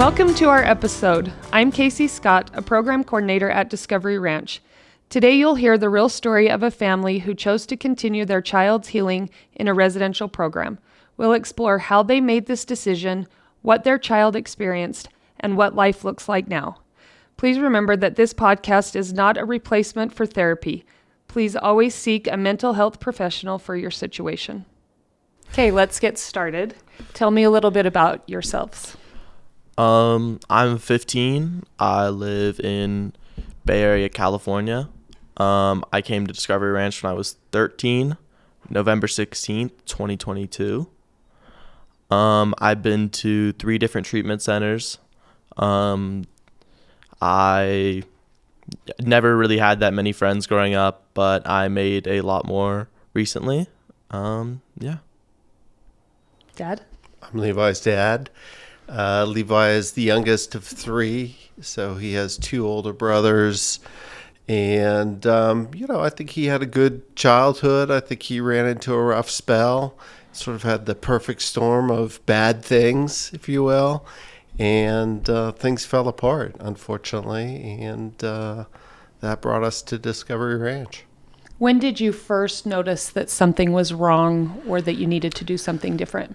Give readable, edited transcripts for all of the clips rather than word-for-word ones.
Welcome to our episode. I'm Casey Scott, a program coordinator at Discovery Ranch. Today you'll hear the real story of a family who chose to continue their child's healing in a residential program. We'll explore how they made this decision, what their child experienced, and what life looks like now. Please remember that this podcast is not a replacement for therapy. Please always seek a mental health professional for your situation. Okay, let's get started. Tell me a little bit about yourselves. I'm 15. I live in Bay Area, California. I came to Discovery Ranch when I was 13, November 16th, 2022. I've been to 3 different treatment centers. I never really had that many friends growing up, but I made a lot more recently. Yeah. Dad? I'm Levi's dad. Levi is the youngest of 3, so he has 2 older brothers. And, I think he had a good childhood. I think he ran into a rough spell, sort of had the perfect storm of bad things, if you will. And things fell apart, unfortunately. And that brought us to Discovery Ranch. When did you first notice that something was wrong or that you needed to do something different?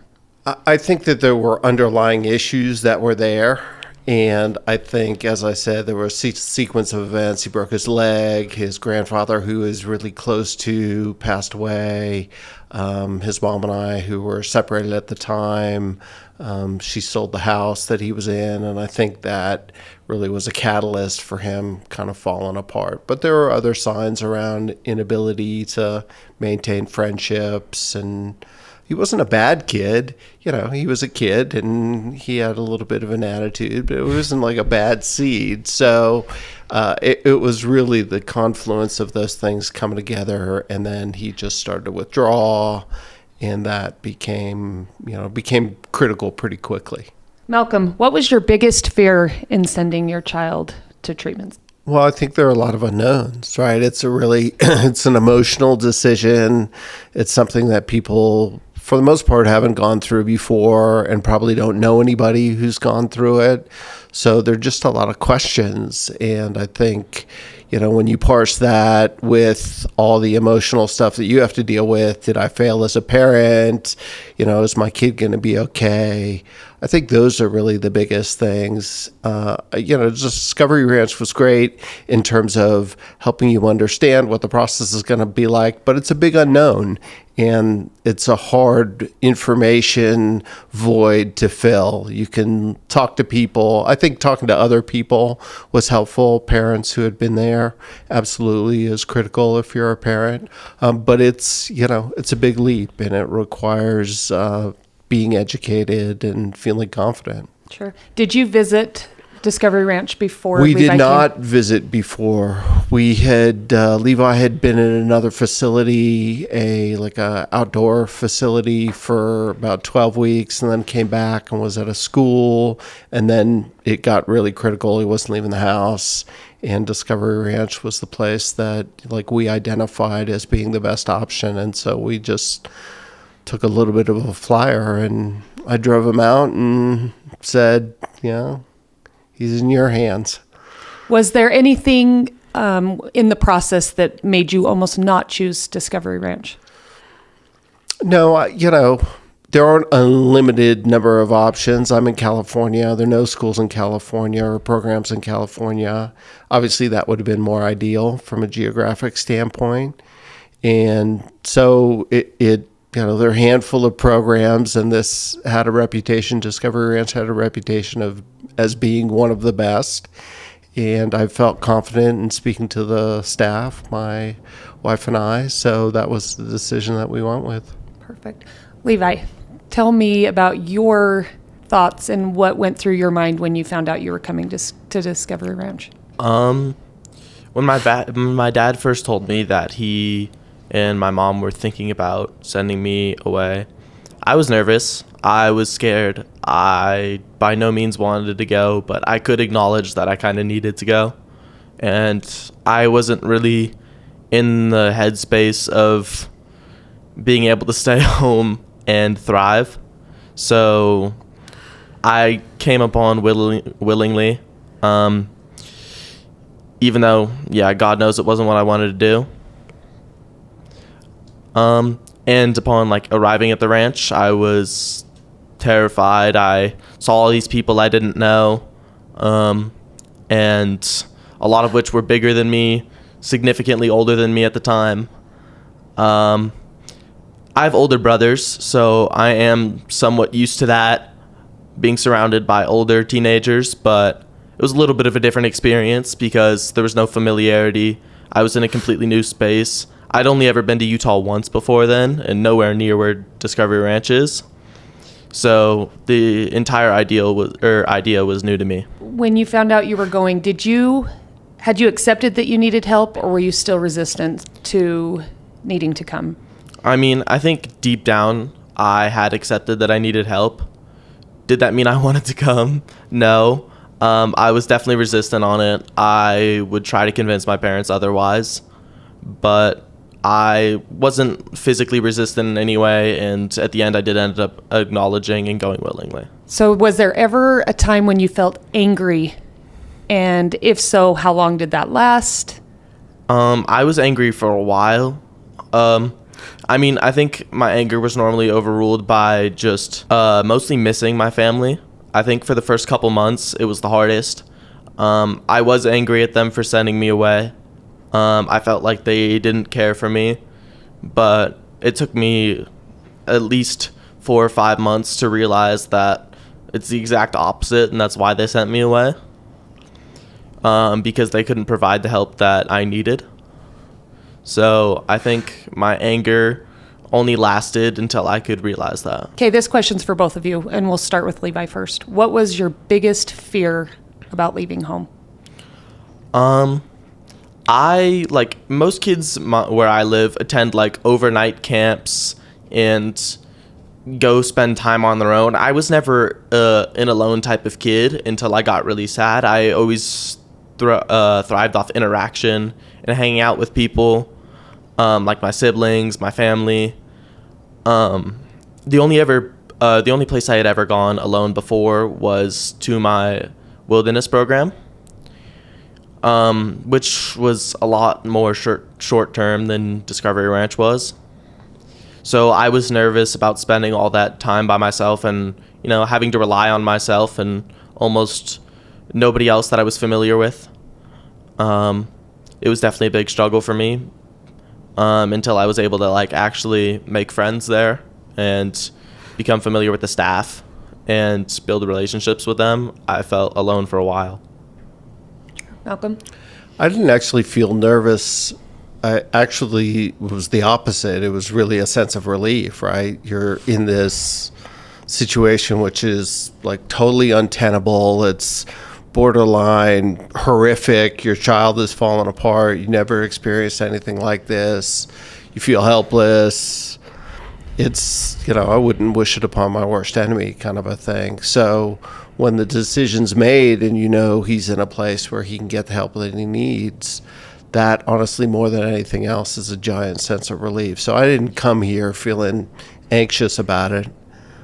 I think that there were underlying issues that were there. And I think, as I said, there was a sequence of events. He broke his leg. His grandfather, who is really close to, passed away. His mom and I, who were separated at the time, she sold the house that he was in. And I think that really was a catalyst for him kind of falling apart. But there were other signs around inability to maintain friendships, and he wasn't a bad kid. He was a kid and he had a little bit of an attitude, but it wasn't like a bad seed. So it was really the confluence of those things coming together, and then he just started to withdraw, and that became critical pretty quickly. Malcolm, what was your biggest fear in sending your child to treatment? Well, I think there are a lot of unknowns, right? It's an emotional decision. It's something that people, for the most part, haven't gone through before and probably don't know anybody who's gone through it. So there are just a lot of questions. And I think, when you parse that with all the emotional stuff that you have to deal with, did I fail as a parent? Is my kid going to be okay? I think those are really the biggest things. Discovery Ranch was great in terms of helping you understand what the process is going to be like, but it's a big unknown, and it's a hard information void to fill. You can talk to people. I think talking to other people was helpful. Parents who had been there absolutely is critical if you're a parent, but it's a big leap, and it requires being educated and feeling confident. Sure. Did you visit Discovery Ranch before? We did not visit before. We had Levi had been in another facility, a outdoor facility, for about 12 weeks, and then came back and was at a school, and then it got really critical. He wasn't leaving the house, and Discovery Ranch was the place that we identified as being the best option, and so we just took a little bit of a flyer, and I drove him out and said, he's in your hands. Was there anything in the process that made you almost not choose Discovery Ranch? No, there aren't a limited number of options. I'm in California. There are no schools in California or programs in California. Obviously, that would have been more ideal from a geographic standpoint. And so there are a handful of programs, and this had a reputation. Discovery Ranch had a reputation as being one of the best. And I felt confident in speaking to the staff, my wife and I. So that was the decision that we went with. Perfect. Levi, tell me about your thoughts and what went through your mind when you found out you were coming to Discovery Ranch. When my dad first told me that he and my mom were thinking about sending me away, I was nervous. I was scared. I by no means wanted to go, but I could acknowledge that I kind of needed to go. And I wasn't really in the headspace of being able to stay home and thrive. So I came upon willingly, even though, yeah, God knows it wasn't what I wanted to do. And upon like arriving at the ranch, I was terrified. I saw all these people I didn't know, and a lot of which were bigger than me, significantly older than me at the time. I have older brothers, so I am somewhat used to that, being surrounded by older teenagers, but it was a little bit of a different experience because there was no familiarity. I was in a completely new space. I'd only ever been to Utah once before then, and nowhere near where Discovery Ranch is. So the entire idea was new to me. When you found out you were going, had you accepted that you needed help, or were you still resistant to needing to come? I mean, I think deep down I had accepted that I needed help. Did that mean I wanted to come? No. I was definitely resistant on it. I would try to convince my parents otherwise, but I wasn't physically resistant in any way, and at the end I did end up acknowledging and going willingly. So was there ever a time when you felt angry? And if so, how long did that last? I was angry for a while. I mean, I think my anger was normally overruled by just mostly missing my family. I think for the first couple months, it was the hardest. I was angry at them for sending me away. I felt like they didn't care for me, but it took me at least 4 or 5 months to realize that it's the exact opposite, and that's why they sent me away, because they couldn't provide the help that I needed. So I think my anger only lasted until I could realize that. Okay, this question's for both of you, and we'll start with Levi first. What was your biggest fear about leaving home? I, like most kids where I live, attend like overnight camps and go spend time on their own. I was never an alone type of kid until I got really sad. I always thrived off interaction and hanging out with people, like my siblings, my family. The only place I had ever gone alone before was to my wilderness program, which was a lot more short term than Discovery Ranch was. So I was nervous about spending all that time by myself and, having to rely on myself and almost nobody else that I was familiar with. It was definitely a big struggle for me, until I was able to actually make friends there and become familiar with the staff and build relationships with them. I felt alone for a while. Malcolm? I didn't actually feel nervous. I actually was the opposite. It was really a sense of relief, right? You're in this situation which is totally untenable. It's borderline horrific. Your child is falling apart. You never experienced anything like this. You feel helpless. It's, I wouldn't wish it upon my worst enemy kind of a thing. So when the decision's made and he's in a place where he can get the help that he needs, that honestly more than anything else is a giant sense of relief. So I didn't come here feeling anxious about it.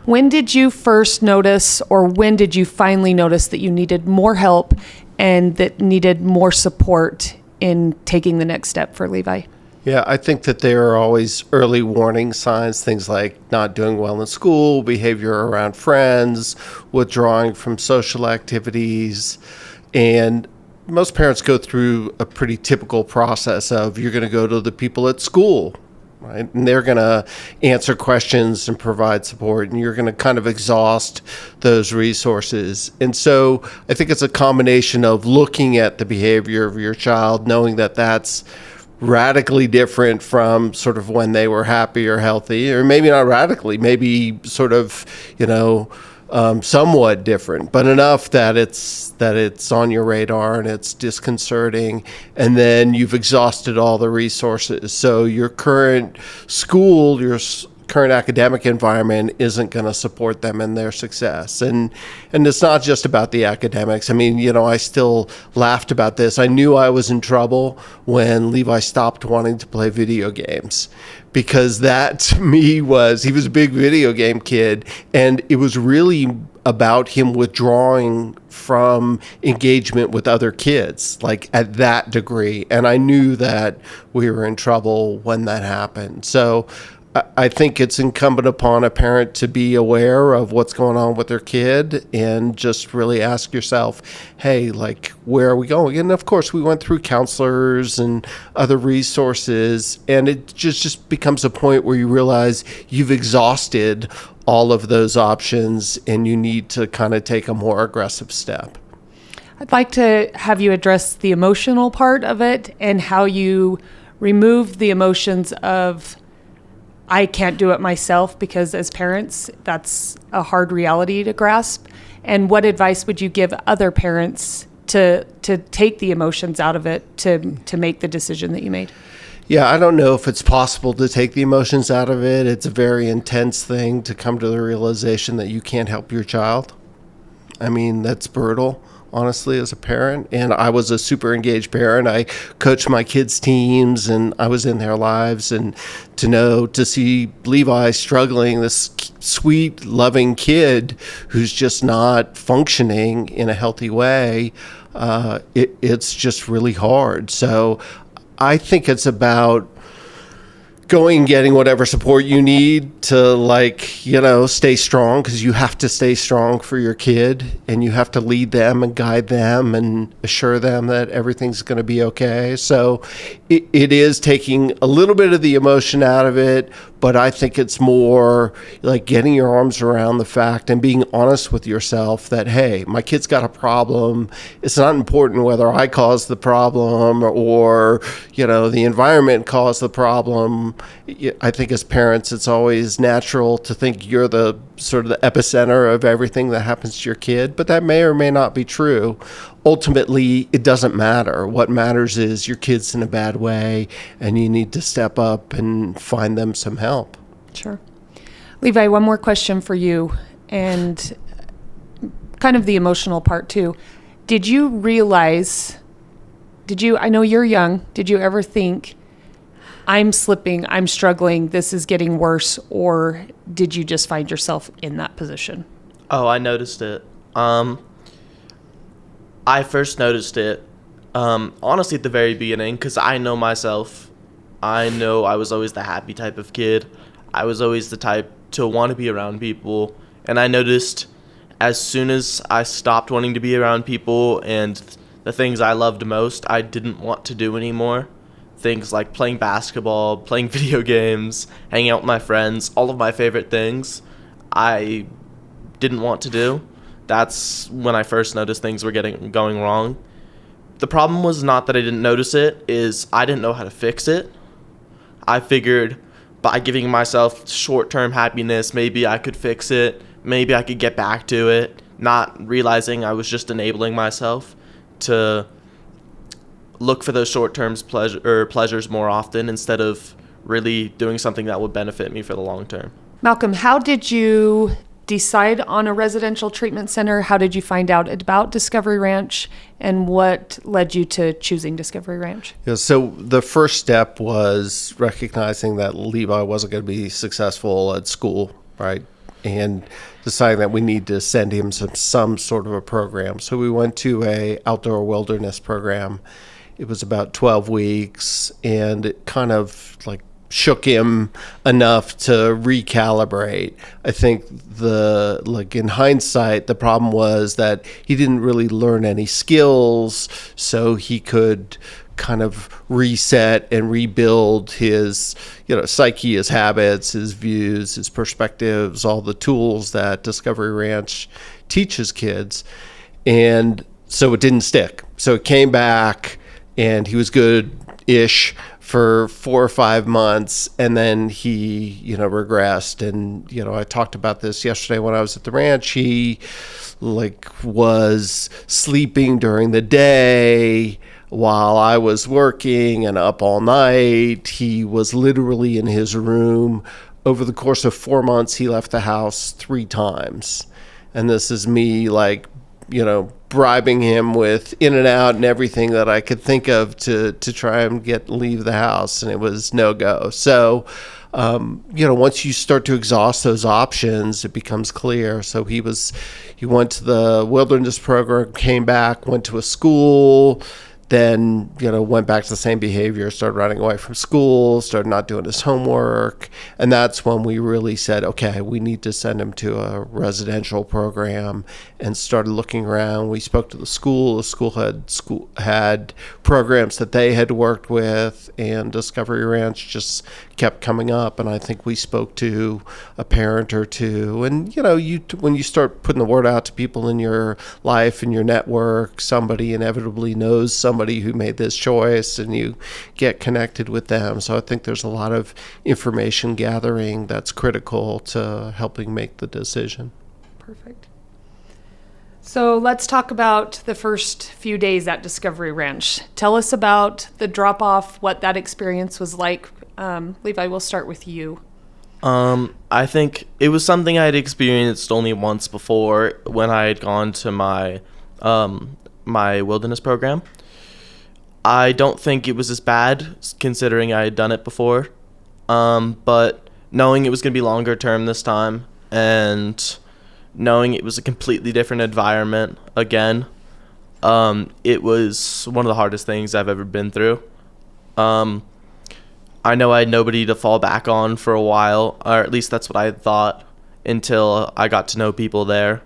When did you first notice, or when did you finally notice that you needed more help and that needed more support in taking the next step for Levi? Yeah, I think that there are always early warning signs, things like not doing well in school, behavior around friends, withdrawing from social activities. And most parents go through a pretty typical process of you're going to go to the people at school, right? And they're going to answer questions and provide support, and you're going to kind of exhaust those resources. And so I think it's a combination of looking at the behavior of your child, knowing that that's radically different from sort of when they were happy or healthy, or maybe not radically, maybe sort of, somewhat different, but enough that it's on your radar and it's disconcerting, and then you've exhausted all the resources. So your current school, your current academic environment isn't going to support them in their success. And it's not just about the academics. I mean, I still laughed about this. I knew I was in trouble when Levi stopped wanting to play video games, because that to me he was a big video game kid, and it was really about him withdrawing from engagement with other kids, like at that degree. And I knew that we were in trouble when that happened. So I think it's incumbent upon a parent to be aware of what's going on with their kid and just really ask yourself, hey, like, where are we going? And of course, we went through counselors and other resources, and it just becomes a point where you realize you've exhausted all of those options and you need to kind of take a more aggressive step. I'd like to have you address the emotional part of it and how you removed the emotions of I can't do it myself, because as parents, that's a hard reality to grasp. And what advice would you give other parents to take the emotions out of it, to make the decision that you made? Yeah, I don't know if it's possible to take the emotions out of it. It's a very intense thing to come to the realization that you can't help your child. I mean, that's brutal, honestly, as a parent. And I was a super engaged parent. I coached my kids' teams and I was in their lives. And to see Levi struggling, this sweet, loving kid who's just not functioning in a healthy way, it's just really hard. So I think it's about going and getting whatever support you need to, stay strong, because you have to stay strong for your kid and you have to lead them and guide them and assure them that everything's going to be okay. So it is taking a little bit of the emotion out of it, but I think it's more like getting your arms around the fact and being honest with yourself that, hey, my kid's got a problem. It's not important whether I caused the problem or the environment caused the problem. I think as parents, it's always natural to think you're the sort of the epicenter of everything that happens to your kid, but that may or may not be true. Ultimately, it doesn't matter. What matters is your kid's in a bad way and you need to step up and find them some help. Sure. Levi, one more question for you, and kind of the emotional part too. Did you realize, I know you're young, did you ever think, I'm slipping, I'm struggling, this is getting worse, or did you just find yourself in that position? Oh, I noticed it. I first noticed it, honestly, at the very beginning, because I know myself. I know I was always the happy type of kid. I was always the type to want to be around people. And I noticed as soon as I stopped wanting to be around people and the things I loved most, I didn't want to do anymore. Things like playing basketball, playing video games, hanging out with my friends, all of my favorite things, I didn't want to do. That's when I first noticed things were going wrong. The problem was not that I didn't notice it, is I didn't know how to fix it. I figured by giving myself short-term happiness, maybe I could fix it, maybe I could get back to it, not realizing I was just enabling myself to look for those short-term pleasures more often instead of really doing something that would benefit me for the long term. Malcom, how did you decide on a residential treatment center? How did you find out about Discovery Ranch, and what led you to choosing Discovery Ranch? Yeah, so the first step was recognizing that Levi wasn't going to be successful at school, right? And deciding that we need to send him some sort of a program. So we went to a outdoor wilderness program. It was about 12 weeks, and it kind of shook him enough to recalibrate. I think in hindsight, the problem was that he didn't really learn any skills, so he could kind of reset and rebuild his, psyche, his habits, his views, his perspectives, all the tools that Discovery Ranch teaches kids. And so it didn't stick. So it came back and he was good-ish for 4 or 5 months, and then he, regressed. And, I talked about this yesterday when I was at the ranch. He was sleeping during the day while I was working and up all night. He was literally in his room. Over the course of 4 months, he left the house 3 times. And this is me bribing him with in and out and everything that I could think of to try and leave the house, and it was no go. So once you start to exhaust those options, it becomes clear. So he went to the wilderness program, came back, went to a school, then, went back to the same behavior, started running away from school, started not doing his homework. And that's when we really said, okay, we need to send him to a residential program, and started looking around. We spoke to the school. The school had programs that they had worked with, and Discovery Ranch just kept coming up. And I think we spoke to a parent or two. And, when you start putting the word out to people in your life and your network, somebody inevitably knows somebody who made this choice, and you get connected with them. So I think there's a lot of information gathering that's critical to helping make the decision. Perfect. So let's talk about the first few days at Discovery Ranch. Tell us about the drop-off, what that experience was like. Levi, we'll start with you. I think it was something I had experienced only once before when I had gone to my my wilderness program. I don't think it was as bad considering I had done it before, but knowing it was going to be longer term this time, and knowing it was a completely different environment again, it was one of the hardest things I've ever been through. I know I had nobody to fall back on for a while, or at least that's what I had thought, until I got to know people there.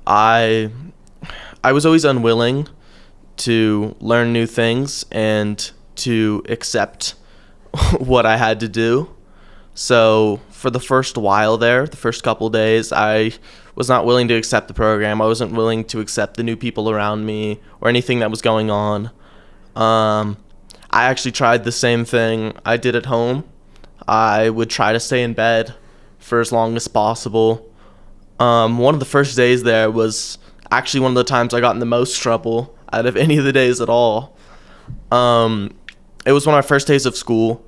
I was always unwilling to learn new things and to accept what I had to do. So for the first while there, the first couple days, I was not willing to accept the program. I wasn't willing to accept the new people around me or anything that was going on. I actually tried the same thing I did at home. I would try to stay in bed for as long as possible. One of the first days there was actually one of the times I got in the most trouble out of any of the days at all. It was one of my first days of school.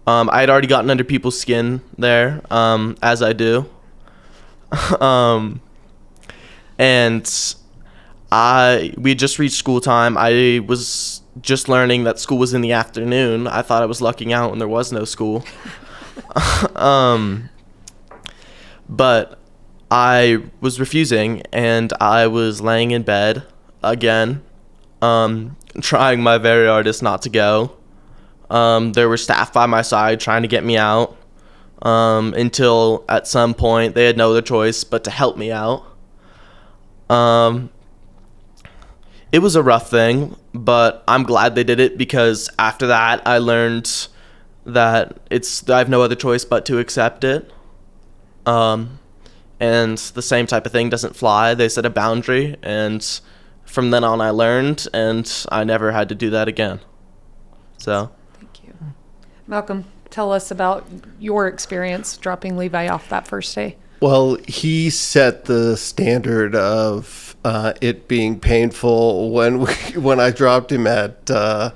I had already gotten under people's skin there, as I do. And we had just reached school time. I was just learning that school was in the afternoon. I thought I was lucking out when there was no school. But I was refusing, and I was laying in bed again, trying my very hardest not to go. There were staff by my side trying to get me out, until at some point they had no other choice but to help me out. It was a rough thing, but I'm glad they did it, because after that I learned that I have no other choice but to accept it. And the same type of thing doesn't fly. They set a boundary, and from then on I learned, and I never had to do that again. So. Thank you. Malcolm, tell us about your experience dropping Levi off that first day. Well, he set the standard of it being painful when I dropped him at the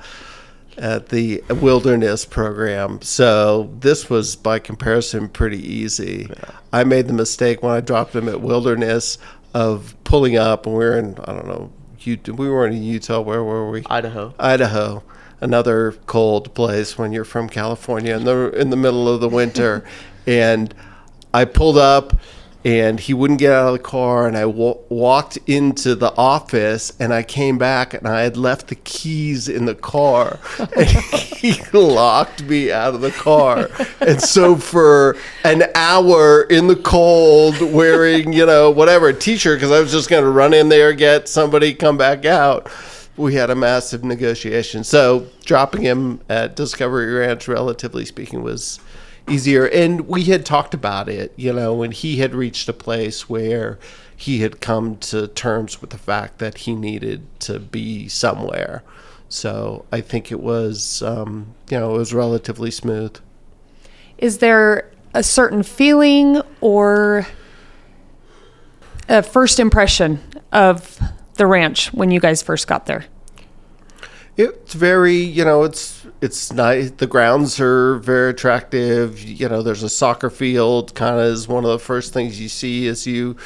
wilderness program. So this was, by comparison, pretty easy. Yeah. I made the mistake when I dropped him at wilderness of pulling up, and we were in, I don't know, we weren't in Utah. Where were we? Idaho. Another cold place when you're from California in the middle of the winter. And I pulled up, and he wouldn't get out of the car, and I walked into the office, and I came back, and I had left the keys in the car, and he locked me out of the car. And so for an hour in the cold, wearing, whatever, a t-shirt, because I was just going to run in there, get somebody, come back out, we had a massive negotiation. So dropping him at Discovery Ranch, relatively speaking, was easier. And we had talked about it, when he had reached a place where he had come to terms with the fact that he needed to be somewhere. So I think it was, it was relatively smooth. Is there a certain feeling or a first impression of the ranch when you guys first got there? It's very, it's nice. The grounds are very attractive. There's a soccer field, kind of is one of the first things you see as you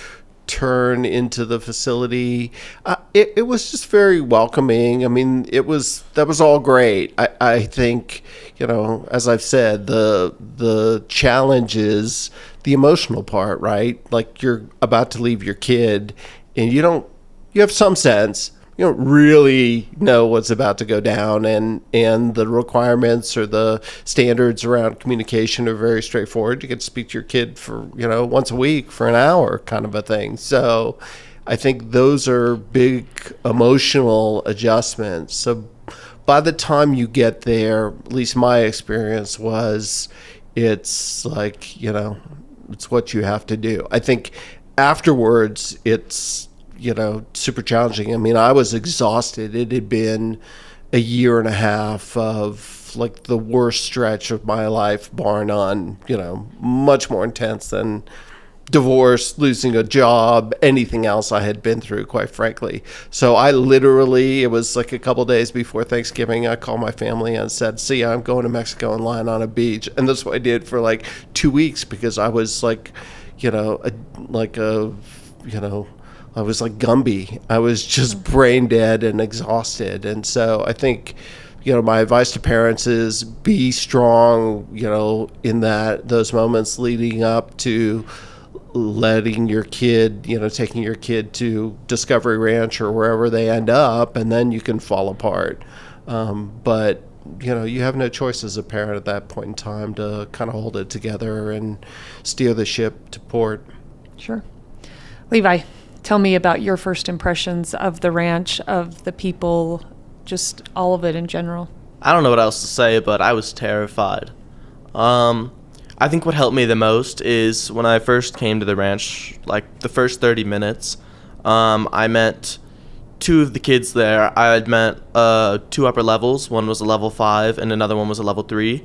turn into the facility. It was just very welcoming. I mean, that was all great. I think, as I've said, the challenge is the emotional part, right? Like, you're about to leave your kid, and you have some sense. You don't really know what's about to go down, and the requirements or the standards around communication are very straightforward. You get to speak to your kid for, once a week for an hour, kind of a thing. So I think those are big emotional adjustments. So by the time you get there, at least my experience was, it's like, it's what you have to do. I think afterwards, it's, super challenging. I mean, I was exhausted. It had been a year and a half of like the worst stretch of my life, bar none, much more intense than divorce, losing a job, anything else I had been through, quite frankly. So I literally, it was like a couple days before Thanksgiving, I called my family and said, see ya, I'm going to Mexico and lying on a beach. And that's what I did for like 2 weeks, because I was like, I was like Gumby. I was just brain dead and exhausted. And so I think, my advice to parents is be strong, in those moments leading up to letting your kid, taking your kid to Discovery Ranch or wherever they end up, and then you can fall apart. But, you have no choice as a parent at that point in time to kind of hold it together and steer the ship to port. Sure. Levi, tell me about your first impressions of the ranch, of the people, just all of it in general. I don't know what else to say, but I was terrified. I think what helped me the most is when I first came to the ranch, like the first 30 minutes, I met two of the kids there. I had met two upper levels. One was a level 5 and another one was a level 3.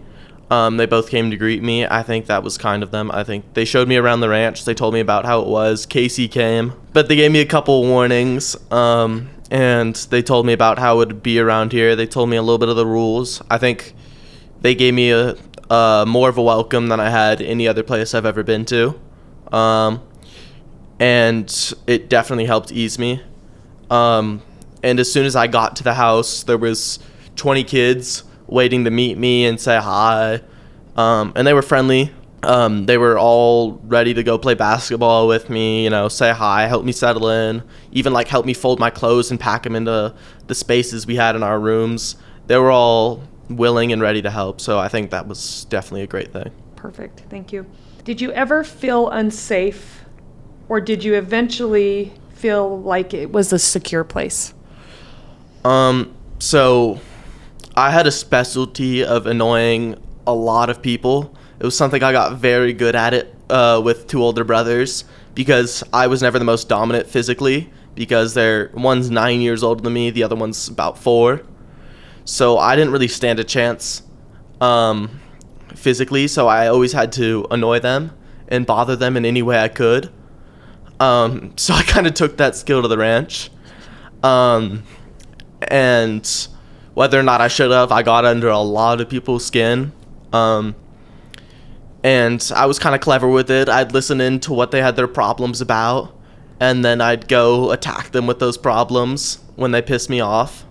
They both came to greet me. I think that was kind of them. I think they showed me around the ranch. They told me about how it was. Casey came, but they gave me a couple warnings, and they told me about how it would be around here. They told me a little bit of the rules. I think they gave me a more of a welcome than I had any other place I've ever been to, and it definitely helped ease me. And as soon as I got to the house, there was 20 kids waiting to meet me and say hi, and they were friendly. They were all ready to go play basketball with me, say hi, help me settle in, even like help me fold my clothes and pack them into the spaces we had in our rooms. They were all willing and ready to help, so I think that was definitely a great thing. Perfect, thank you. Did you ever feel unsafe, or did you eventually feel like it was a secure place? So I had a specialty of annoying a lot of people. It was something I got very good at it with two older brothers, because I was never the most dominant physically, because one's 9 years older than me, the other one's about 4. So I didn't really stand a chance physically, so I always had to annoy them and bother them in any way I could. So I kind of took that skill to the ranch. And whether or not I should have, I got under a lot of people's skin. And I was kind of clever with it. I'd listen in to what they had their problems about, and then I'd go attack them with those problems when they pissed me off.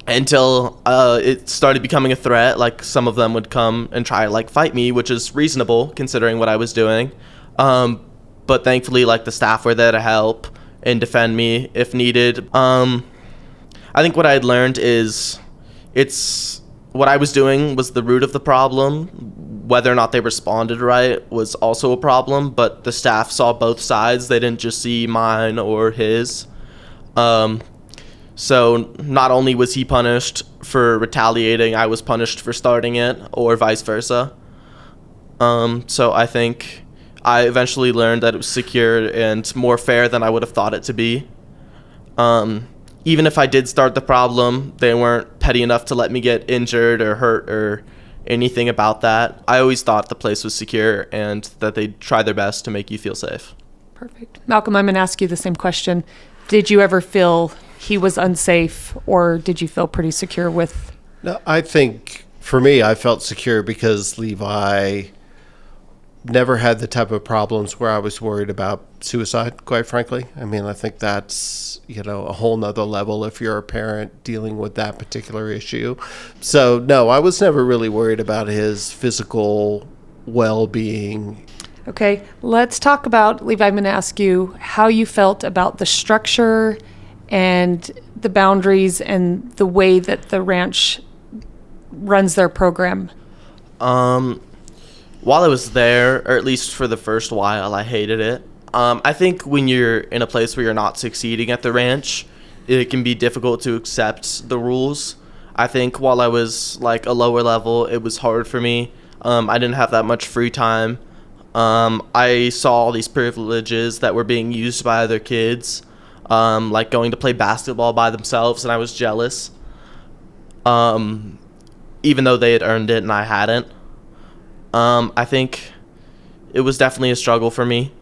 Until it started becoming a threat. Like, some of them would come and try to like fight me, which is reasonable considering what I was doing. But thankfully, like, the staff were there to help and defend me if needed. I think what I had learned is what I was doing was the root of the problem. Whether or not they responded right was also a problem, but the staff saw both sides. They didn't just see mine or his. So not only was he punished for retaliating, I was punished for starting it, or vice versa. So I think I eventually learned that it was secure and more fair than I would have thought it to be. Even if I did start the problem, they weren't petty enough to let me get injured or hurt or anything about that. I always thought the place was secure and that they'd try their best to make you feel safe. Perfect. Malcolm, I'm going to ask you the same question. Did you ever feel he was unsafe, or did you feel pretty secure with? No, I think for me, I felt secure because Levi never had the type of problems where I was worried about suicide, quite frankly. I mean, I think that's, a whole nother level if you're a parent dealing with that particular issue. So, no, I was never really worried about his physical well-being. Okay, let's talk about, Levi, I'm going to ask you how you felt about the structure and the boundaries and the way that the ranch runs their program. While I was there, or at least for the first while, I hated it. I think when you're in a place where you're not succeeding at the ranch, it can be difficult to accept the rules. I think while I was like a lower level, it was hard for me. I didn't have that much free time. I saw all these privileges that were being used by other kids, like going to play basketball by themselves, and I was jealous. Even though they had earned it and I hadn't. I think it was definitely a struggle for me.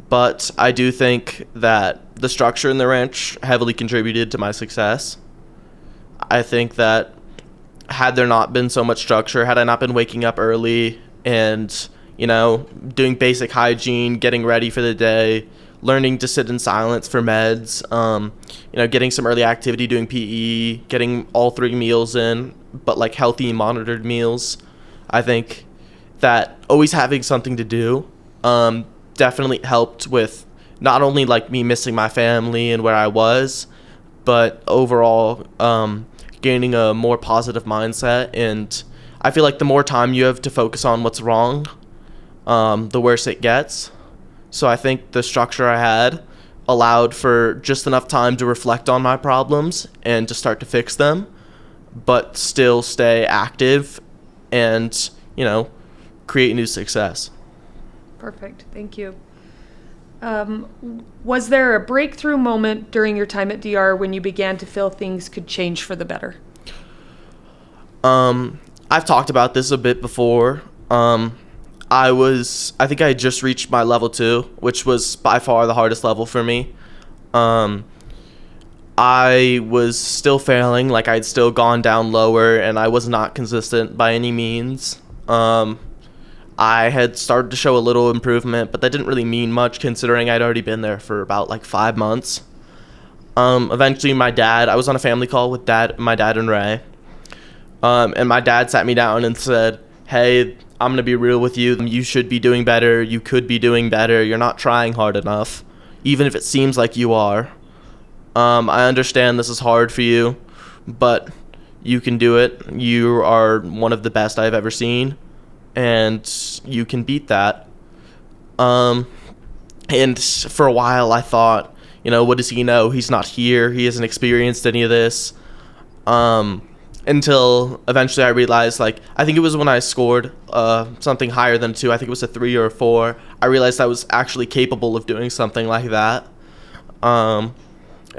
But I do think that the structure in the ranch heavily contributed to my success. I think that had there not been so much structure, had I not been waking up early and, doing basic hygiene, getting ready for the day, learning to sit in silence for meds, getting some early activity, doing PE, getting all 3 meals in, but like healthy monitored meals. I think that always having something to do definitely helped with not only like me missing my family and where I was, but overall gaining a more positive mindset. And I feel like the more time you have to focus on what's wrong, the worse it gets. So I think the structure I had allowed for just enough time to reflect on my problems and to start to fix them, but still stay active and, create new success. Perfect. Thank you. Was there a breakthrough moment during your time at DR when you began to feel things could change for the better? I've talked about this a bit before. I think I had just reached my level 2, which was by far the hardest level for me. I was still failing, like I'd still gone down lower, and I was not consistent by any means. I had started to show a little improvement, but that didn't really mean much considering I'd already been there for about like 5 months. Eventually I was on a family call with my dad and Ray. And my dad sat me down and said, "Hey, I'm going to be real with you. You should be doing better. You could be doing better. You're not trying hard enough, even if it seems like you are. I understand this is hard for you, but you can do it. You are one of the best I've ever seen, and you can beat that." And for a while I thought, what does he know? He's not here. He hasn't experienced any of this. Until eventually I realized, I think it was when I scored something higher than 2. I think it was a 3 or a 4. I realized I was actually capable of doing something like that.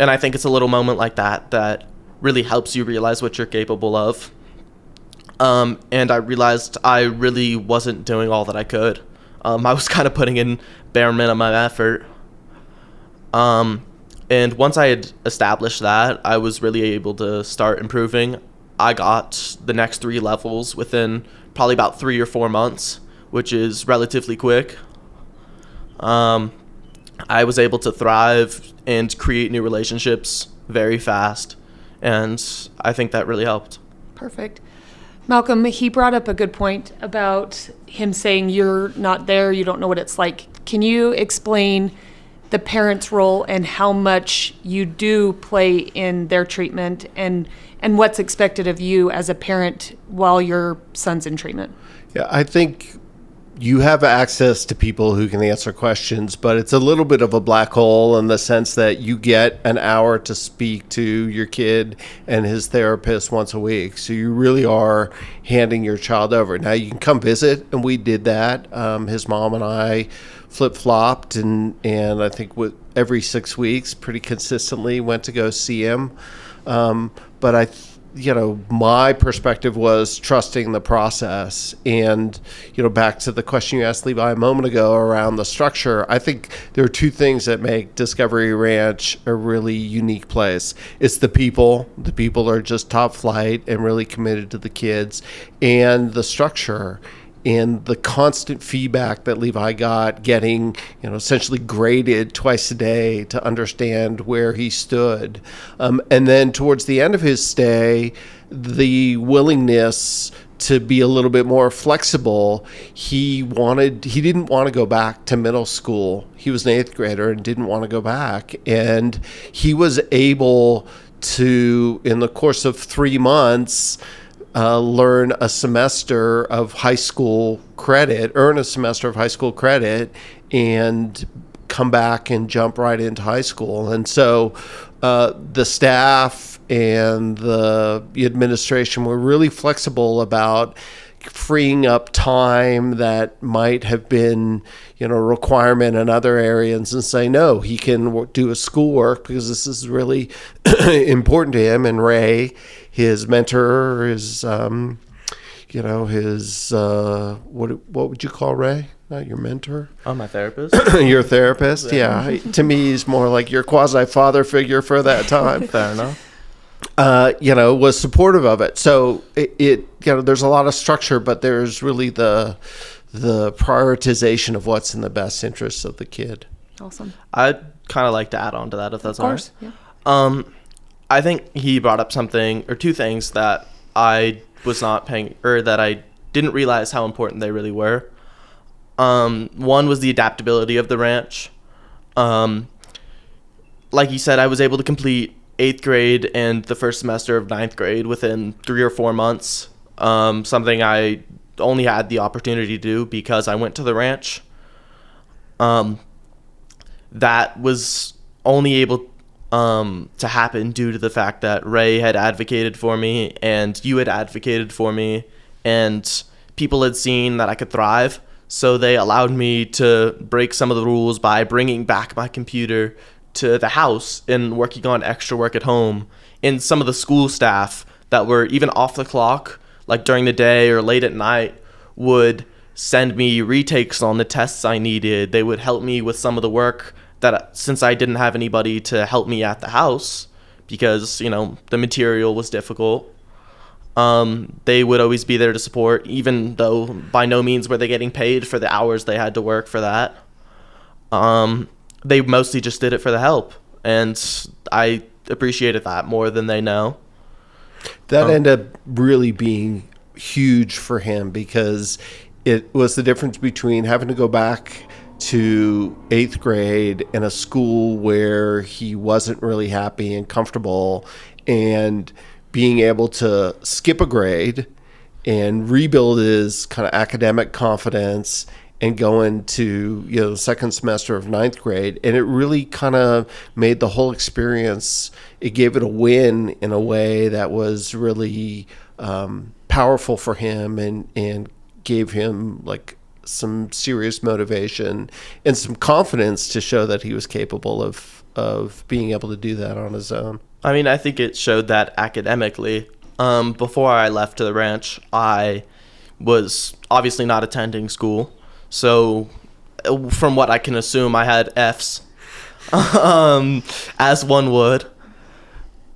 And I think it's a little moment like that really helps you realize what you're capable of. And I realized I really wasn't doing all that I could. I was kind of putting in bare minimum effort. And once I had established that, I was really able to start improving. I got the next 3 levels within probably about 3 or 4 months, which is relatively quick. I was able to thrive and create new relationships very fast, and I think that really helped. Perfect. Malcolm, he brought up a good point about him saying you're not there, you don't know what it's like. Can you explain the parent's role and how much you do play in their treatment and what's expected of you as a parent while your son's in treatment? Yeah, I think you have access to people who can answer questions, but it's a little bit of a black hole in the sense that you get an hour to speak to your kid and his therapist once a week. So you really are handing your child over. Now you can come visit, and we did that. His mom and I flip-flopped, and I think with every 6 weeks pretty consistently went to go see him. But my perspective was trusting the process. And, back to the question you asked Levi a moment ago around the structure, I think there are 2 things that make Discovery Ranch a really unique place. It's the people. The people are just top flight and really committed to the kids, and the structure. and the constant feedback that Levi got, getting, essentially graded twice a day to understand where he stood. And then towards the end of his stay, the willingness to be a little bit more flexible. He didn't want to go back to middle school. He was an 8th grader and didn't want to go back. And he was able to, in the course of 3 months, earn a semester of high school credit, and come back and jump right into high school. And so the staff and the administration were really flexible about freeing up time that might have been, a requirement in other areas, and say, no, he can do his schoolwork because this is really important to him. And Ray, his mentor, his, what would you call Ray? Not your mentor? Oh, my therapist? Your therapist, yeah. To me, he's more like your quasi-father figure for that time. Fair enough. Was supportive of it. So it there's a lot of structure, but there's really the prioritization of what's in the best interest of the kid. Awesome. I'd kind of like to add on to that, if that's all right. Of course, yeah. I think he brought up something, or two things, that I was not paying, or that I didn't realize how important they really were. One was the adaptability of the ranch. Like you said, I was able to complete 8th grade and the first semester of 9th grade within 3 or 4 months. Something I only had the opportunity to do because I went to the ranch. That was only able to happen due to the fact that Ray had advocated for me, and you had advocated for me, and people had seen that I could thrive. So they allowed me to break some of the rules by bringing back my computer to the house and working on extra work at home. And some of the school staff that were even off the clock, like during the day or late at night, would send me retakes on the tests I needed. They would help me with some of the work that, since I didn't have anybody to help me at the house because, the material was difficult. They would always be there to support, even though by no means were they getting paid for the hours they had to work for that. They mostly just did it for the help, and I appreciated that more than they know. That ended up really being huge for him, because it was the difference between having to go back to 8th grade in a school where he wasn't really happy and comfortable, and being able to skip a grade and rebuild his kind of academic confidence and go into, the second semester of 9th grade. And it really kind of made the whole experience, it gave it a win in a way that was really powerful for him, and gave him like some serious motivation and some confidence to show that he was capable of being able to do that on his own. I mean, I think it showed that academically. Before I left to the ranch, I was obviously not attending school. So from what I can assume, I had Fs, as one would.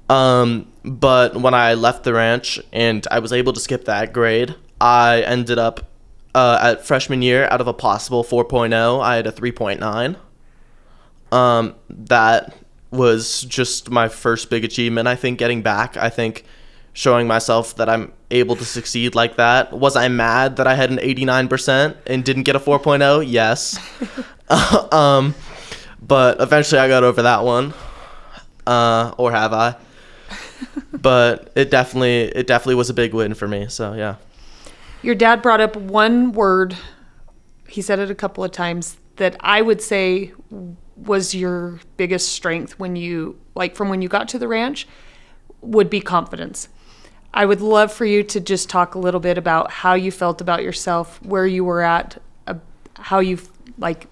But when I left the ranch and I was able to skip that grade, I ended up at freshman year, out of a possible 4.0, I had a 3.9. That was just my first big achievement, I think, getting back. I think showing myself that I'm able to succeed like that. Was I mad that I had an 89% and didn't get a 4.0? Yes. But eventually I got over that one. Or have I? But it definitely was a big win for me. So, yeah. Your dad brought up one word. He said it a couple of times that I would say was your biggest strength when you got to the ranch, would be confidence. I would love for you to just talk a little bit about how you felt about yourself, where you were at, how you,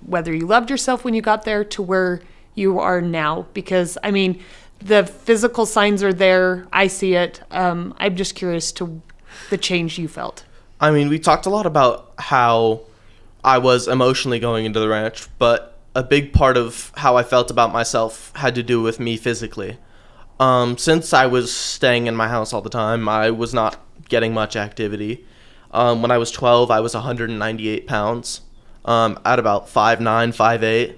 whether you loved yourself when you got there to where you are now. Because, I mean, the physical signs are there. I see it. I'm just curious to the change you felt. I mean, we talked a lot about how I was emotionally going into the ranch, but a big part of how I felt about myself had to do with me physically. Since I was staying in my house all the time, I was not getting much activity. When I was 12, I was 198 pounds, at about 5'9",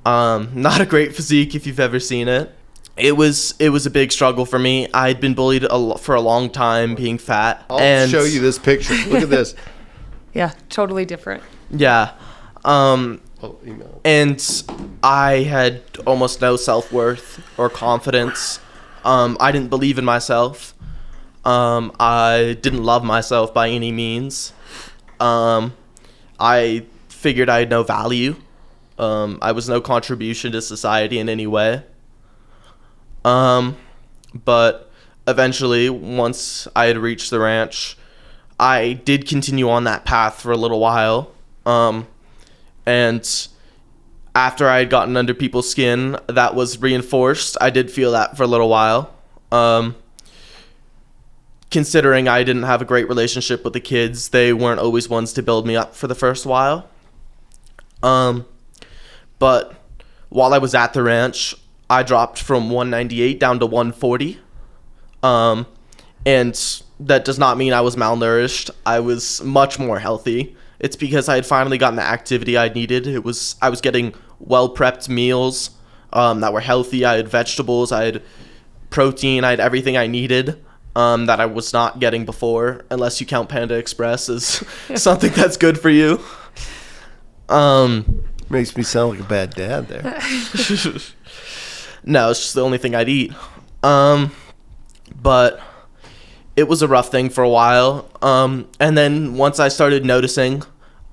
5'8". Not a great physique if you've ever seen it. It was a big struggle for me. I'd been bullied for a long time being fat. I'll show you this picture. Look at this. Yeah, totally different. Yeah. And I had almost no self-worth or confidence. I didn't believe in myself. I didn't love myself by any means. I figured I had no value. I was no contribution to society in any way. But eventually, once I had reached the ranch, I did continue on that path for a little while. And after I had gotten under people's skin, that was reinforced. I did feel that for a little while. Considering I didn't have a great relationship with the kids, they weren't always ones to build me up for the first while. But while I was at the ranch, I dropped from 198 down to 140. And that does not mean I was malnourished. I was much more healthy. It's because I had finally gotten the activity I needed. I was getting well-prepped meals that were healthy. I had vegetables, I had protein, I had everything I needed that I was not getting before, unless you count Panda Express as something that's good for you. Makes me sound like a bad dad there. No, it's just the only thing I'd eat. But it was a rough thing for a while. And then once I started noticing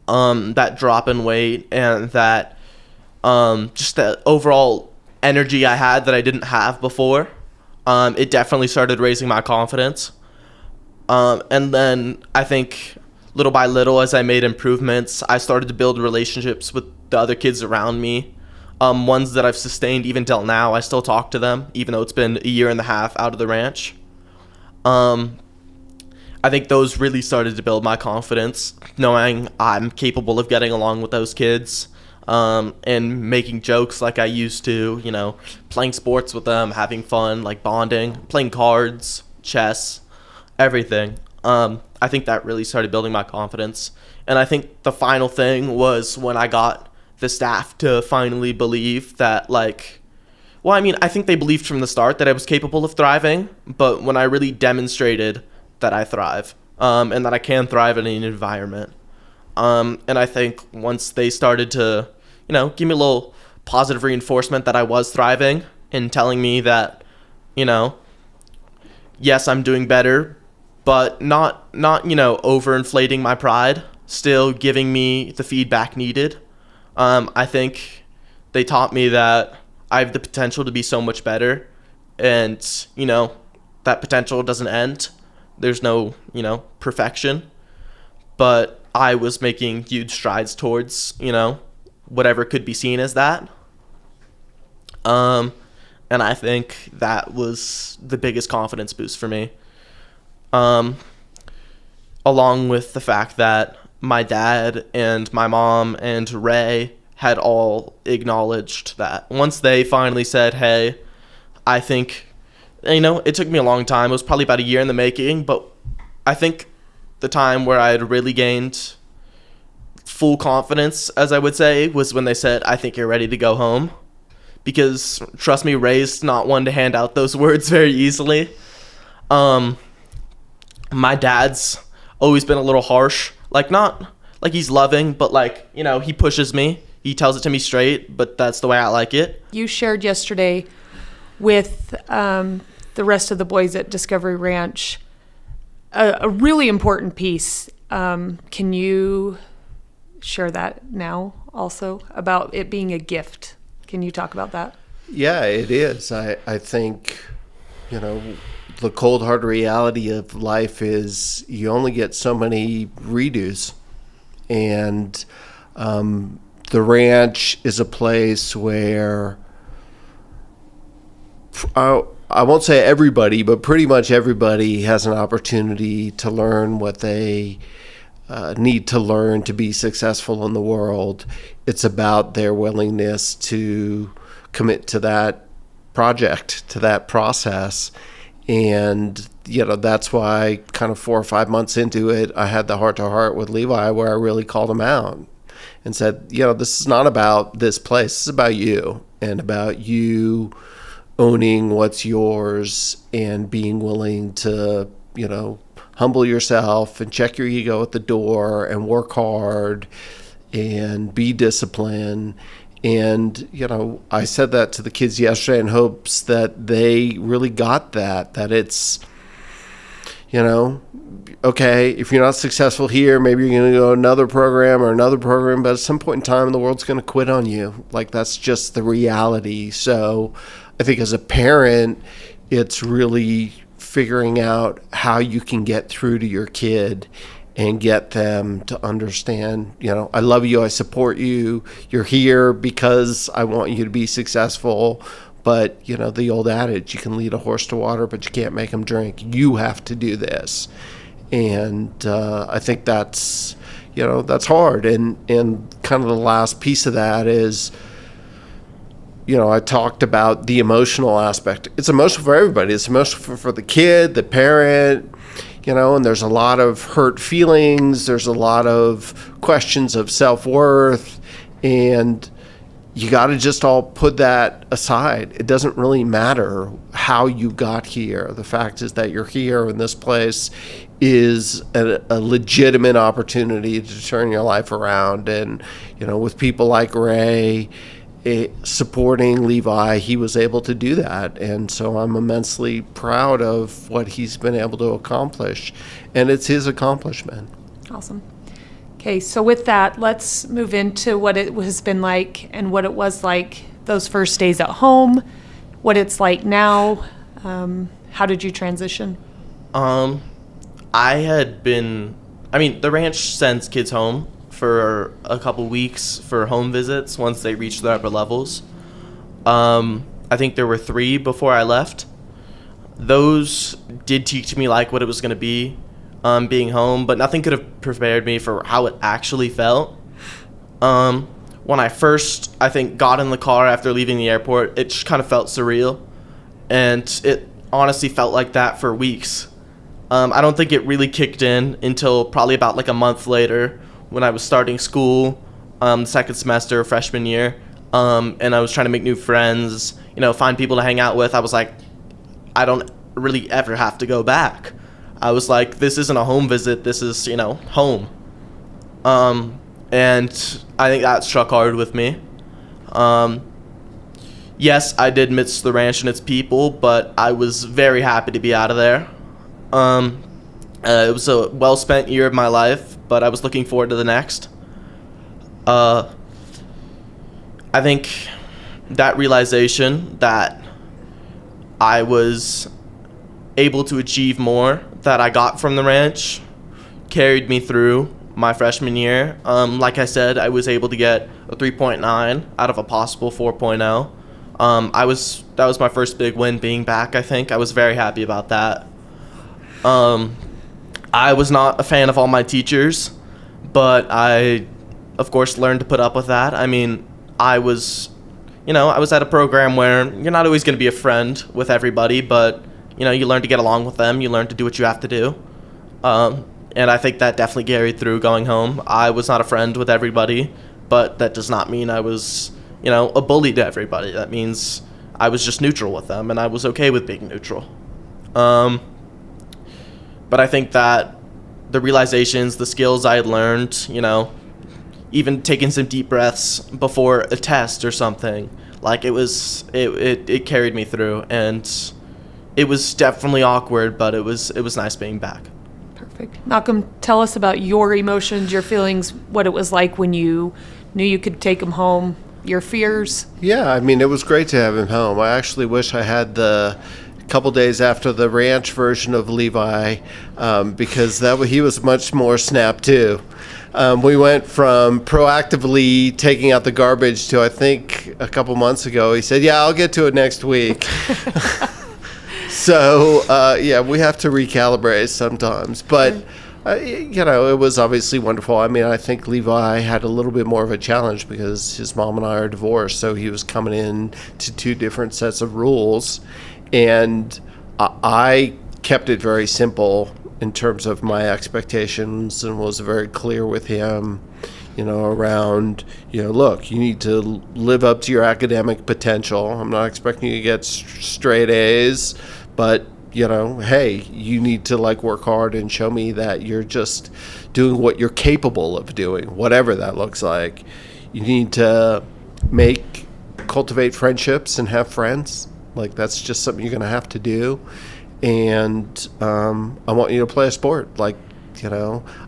that drop in weight and that just the overall energy I had that I didn't have before, it definitely started raising my confidence. And then I think little by little, as I made improvements, I started to build relationships with the other kids around me. Ones that I've sustained even till now. I still talk to them, even though it's been a year and a half out of the ranch. I think those really started to build my confidence, knowing I'm capable of getting along with those kids, and making jokes like I used to, playing sports with them, having fun, like bonding, playing cards, chess, everything. I think that really started building my confidence. And I think the final thing was when I got the staff to finally believe that, I think they believed from the start that I was capable of thriving, but when I really demonstrated that I thrive, and that I can thrive in an environment. And I think once they started to, give me a little positive reinforcement that I was thriving and telling me that, yes, I'm doing better, but not overinflating my pride, still giving me the feedback needed. I think they taught me that I have the potential to be so much better, and, that potential doesn't end. There's no, perfection, but I was making huge strides towards, whatever could be seen as that. And I think that was the biggest confidence boost for me. Along with the fact that my dad and my mom and Ray had all acknowledged that. Once they finally said, hey, I think, it took me a long time. It was probably about a year in the making, but I think the time where I had really gained full confidence, as I would say, was when they said, I think you're ready to go home. Because, trust me, Ray's not one to hand out those words very easily. My dad's always been a little harsh. Not like he's loving, but he pushes me. He tells it to me straight, but that's the way I like it. You shared yesterday with the rest of the boys at Discovery Ranch a really important piece. Can you share that now also about it being a gift? Can you talk about that? Yeah, it is. I think, the cold hard reality of life is you only get so many redos. And the ranch is a place where I won't say everybody, but pretty much everybody has an opportunity to learn what they need to learn to be successful in the world. It's about their willingness to commit to that project, to that process. And, that's why kind of 4 or 5 months into it, I had the heart-to-heart with Levi where I really called him out and said, this is not about this place. This is about you, and about you owning what's yours and being willing to, humble yourself and check your ego at the door and work hard and be disciplined. And, I said that to the kids yesterday in hopes that they really got that it's, okay, if you're not successful here, maybe you're going to go to another program, but at some point in time, the world's going to quit on you. Like, that's just the reality. So I think as a parent, it's really figuring out how you can get through to your kid and get them to understand, I love you, I support you, you're here because I want you to be successful. But, the old adage, you can lead a horse to water, but you can't make him drink. You have to do this. And I think that's, that's hard. And kind of the last piece of that is, I talked about the emotional aspect. It's emotional for everybody. It's emotional for the kid, the parent, and there's a lot of hurt feelings. There's a lot of questions of self-worth. And you got to just all put that aside. It doesn't really matter how you got here. The fact is that you're here in this place is a legitimate opportunity to turn your life around. And, with people like Ray supporting Levi, he was able to do that. And so I'm immensely proud of what he's been able to accomplish. And it's his accomplishment. Awesome. Okay, so with that, let's move into what it has been like and what it was like those first days at home, what it's like now. How did you transition? The ranch sends kids home for a couple weeks for home visits once they reach their upper levels. I think there were 3 before I left. Those did teach me what it was going to be. Being home, but nothing could have prepared me for how it actually felt. When I first, I think, got in the car after leaving the airport, it just kind of felt surreal, and it honestly felt like that for weeks. I don't think it really kicked in until probably about a month later when I was starting school, second semester, freshman year, and I was trying to make new friends, find people to hang out with. I was like, I don't really ever have to go back. I was like, this isn't a home visit, this is, home. And I think that struck hard with me. Yes, I did miss the ranch and its people, but I was very happy to be out of there. It was a well-spent year of my life, but I was looking forward to the next. I think that realization that I was able to achieve more that I got from the ranch carried me through my freshman year. Like I said, I was able to get a 3.9 out of a possible 4.0. That was my first big win being back, I think. I was very happy about that. I was not a fan of all my teachers, but I, of course, learned to put up with that. I was at a program where you're not always going to be a friend with everybody, but you learn to get along with them. You learn to do what you have to do. And I think that definitely carried through going home. I was not a friend with everybody, but that does not mean I was, a bully to everybody. That means I was just neutral with them, and I was okay with being neutral. But I think that the realizations, the skills I had learned, even taking some deep breaths before a test or something, it carried me through, and it was definitely awkward, but it was nice being back. Perfect. Malcolm, tell us about your emotions, your feelings, what it was like when you knew you could take him home, your fears. Yeah, it was great to have him home. I actually wish I had the couple days after the ranch version of Levi, because he was much more snap too. We went from proactively taking out the garbage to, I think, a couple months ago, he said, yeah, I'll get to it next week. So, we have to recalibrate sometimes. But, it was obviously wonderful. I think Levi had a little bit more of a challenge because his mom and I are divorced. So he was coming in to 2 different sets of rules. And I kept it very simple in terms of my expectations and was very clear with him, around, look, you need to live up to your academic potential. I'm not expecting you to get straight A's, but, hey, you need to work hard and show me that you're just doing what you're capable of doing, whatever that looks like. You need to cultivate friendships and have friends. That's just something you're going to have to do. And I want you to play a sport. I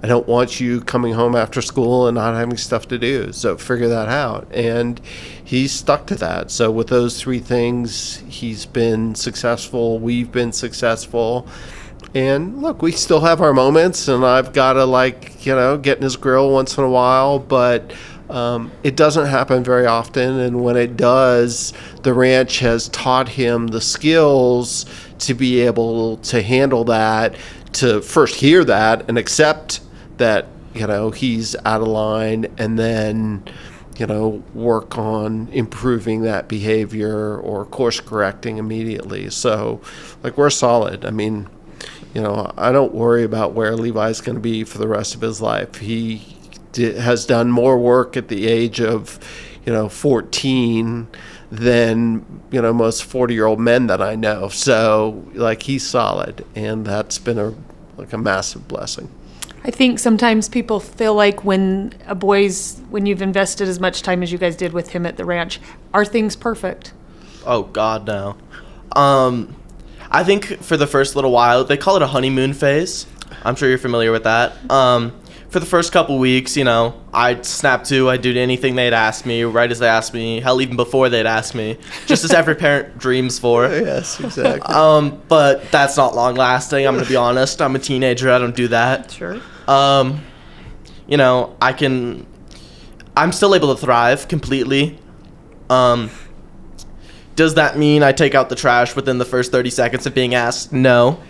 don't want you coming home after school and not having stuff to do. So figure that out. And he's stuck to that. So with those three things, he's been successful. We've been successful. And look, we still have our moments, and I've got to get in his grill once in a while, but it doesn't happen very often. And when it does, the ranch has taught him the skills to be able to handle that, to first hear that and accept that, he's out of line, and then, work on improving that behavior or course correcting immediately. So, we're solid. I mean, I don't worry about where Levi's going to be for the rest of his life. He has done more work at the age of, 14 than, most 40-year-old men that I know. So, he's solid, and that's been a massive blessing. I think sometimes people feel like when you've invested as much time as you guys did with him at the ranch, are things perfect? Oh, God, no. I think for the first little while, they call it a honeymoon phase. I'm sure you're familiar with that. For the first couple weeks, I'd snap to, I'd do anything they'd ask me, right as they asked me, hell, even before they'd ask me, just as every parent dreams for. Yes, exactly. But that's not long lasting, I'm going to be honest. I'm a teenager, I don't do that. Sure. I'm still able to thrive completely. Does that mean I take out the trash within the first 30 seconds of being asked? No.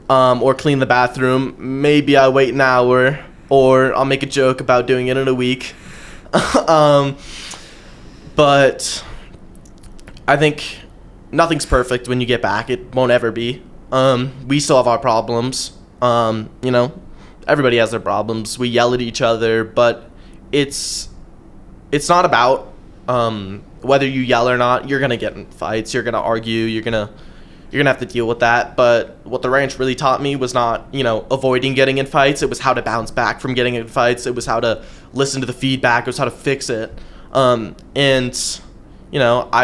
Or clean the bathroom? Maybe I wait an hour, or I'll make a joke about doing it in a week. But I think nothing's perfect when you get back. It won't ever be. We still have our problems. Everybody has their problems. We yell at each other, but it's not about whether you yell or not. You're gonna get in fights. You're gonna argue. You're gonna have to deal with that. But what the ranch really taught me was not, avoiding getting in fights. It was how to bounce back from getting in fights. It was how to listen to the feedback. It was how to fix it. I